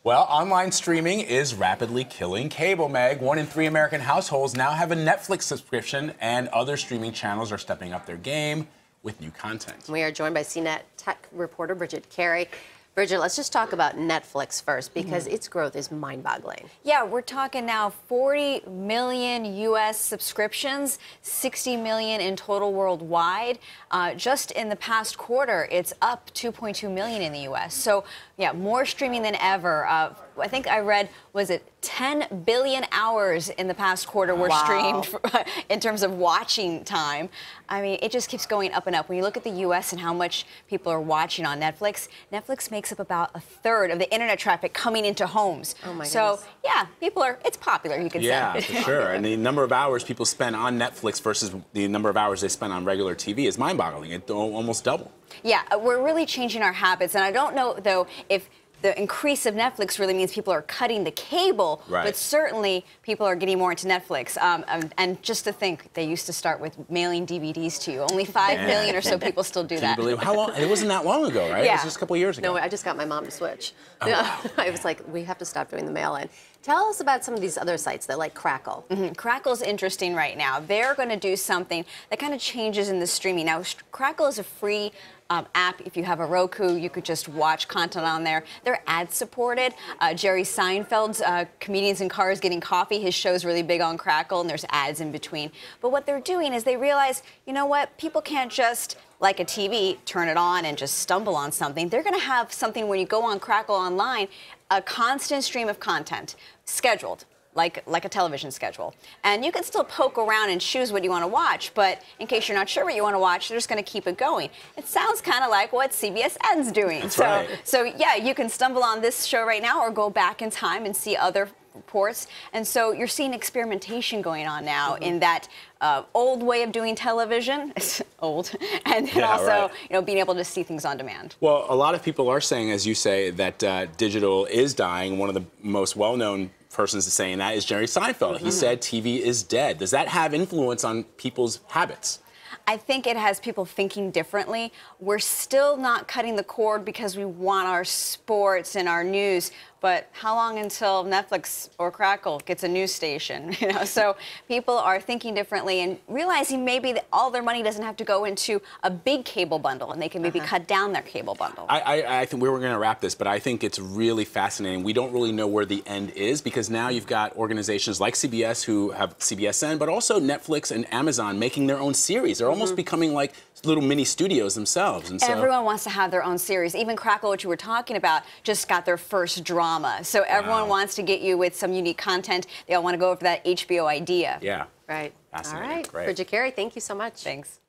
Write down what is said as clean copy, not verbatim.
Well, online streaming is rapidly killing cable, Meg. 1 in 3 American households now have a Netflix subscription, and other streaming channels are stepping up their game with new content. We are joined by CNET tech reporter Bridget Carey. Bridget, let's just talk about Netflix first, because its growth is mind-boggling. Yeah, we're talking now 40 million U.S. subscriptions, 60 million in total worldwide. Just in the past quarter, it's up 2.2 million in the U.S. So, yeah, more streaming than ever. I think I read, was it 10 billion hours in the past quarter were streamed in terms of watching time. I mean, it just keeps going up and up. When you look at the U.S. and how much people are watching on Netflix, Netflix makes up about a third of the internet traffic coming into homes. Oh my goodness. So, yeah, it's popular, you could say. Yeah, for sure. And the number of hours people spend on Netflix versus the number of hours they spend on regular TV is mind-boggling. It almost double. Yeah, we're really changing our habits. And I don't know, though, if the increase of Netflix really means people are cutting the cable, but certainly people are getting more into Netflix. And just to think, they used to start with mailing DVDs to you. Only 5 million or so people still do that. Can you believe how long? It wasn't that long ago, right? Yeah. It was just a couple years ago. No, I just got my mom to switch. Oh, wow. I was like, we have to stop doing the mail-in. Tell us about some of these other sites that like Crackle. Crackle's interesting right now. They're going to do something that kind of changes in the streaming. Now, Crackle is a free app. If you have a Roku, you could just watch content on there. They're ad-supported. Jerry Seinfeld's Comedians in Cars Getting Coffee, his show's really big on Crackle, and there's ads in between. But what they're doing is they realize, you know what, people can't just, like a TV, turn it on and just stumble on something. They're going to have something when you go on Crackle online, a constant stream of content, scheduled, like a television schedule. And you can still poke around and choose what you want to watch, but in case you're not sure what you want to watch, they're just going to keep it going. It sounds kind of like what CBSN's doing. That's right. So yeah, you can stumble on this show right now or go back in time and see other reports. And so you're seeing experimentation going on now in that old way of doing television. It's old. And then also, you know, being able to see things on demand. Well, a lot of people are saying, as you say, that digital is dying. One of the most well-known persons saying that is Jerry Seinfeld. He said TV is dead. Does that have influence on people's habits? I think it has people thinking differently. We're still not cutting the cord because we want our sports and our news, but how long until Netflix or Crackle gets a news station? You know, so people are thinking differently and realizing maybe that all their money doesn't have to go into a big cable bundle, and they can maybe cut down their cable bundle. I think we were going to wrap this, but I think it's really fascinating. We don't really know where the end is, because now you've got organizations like CBS who have CBSN, but also Netflix and Amazon making their own series. They're almost becoming like little mini studios themselves. And so everyone wants to have their own series. Even Crackle, which you were talking about, just got their first drama. So everyone wants to get you with some unique content. They all want to go over that HBO idea. Yeah. Right. Fascinating. All right. Great. Bridget Carey, thank you so much. Thanks.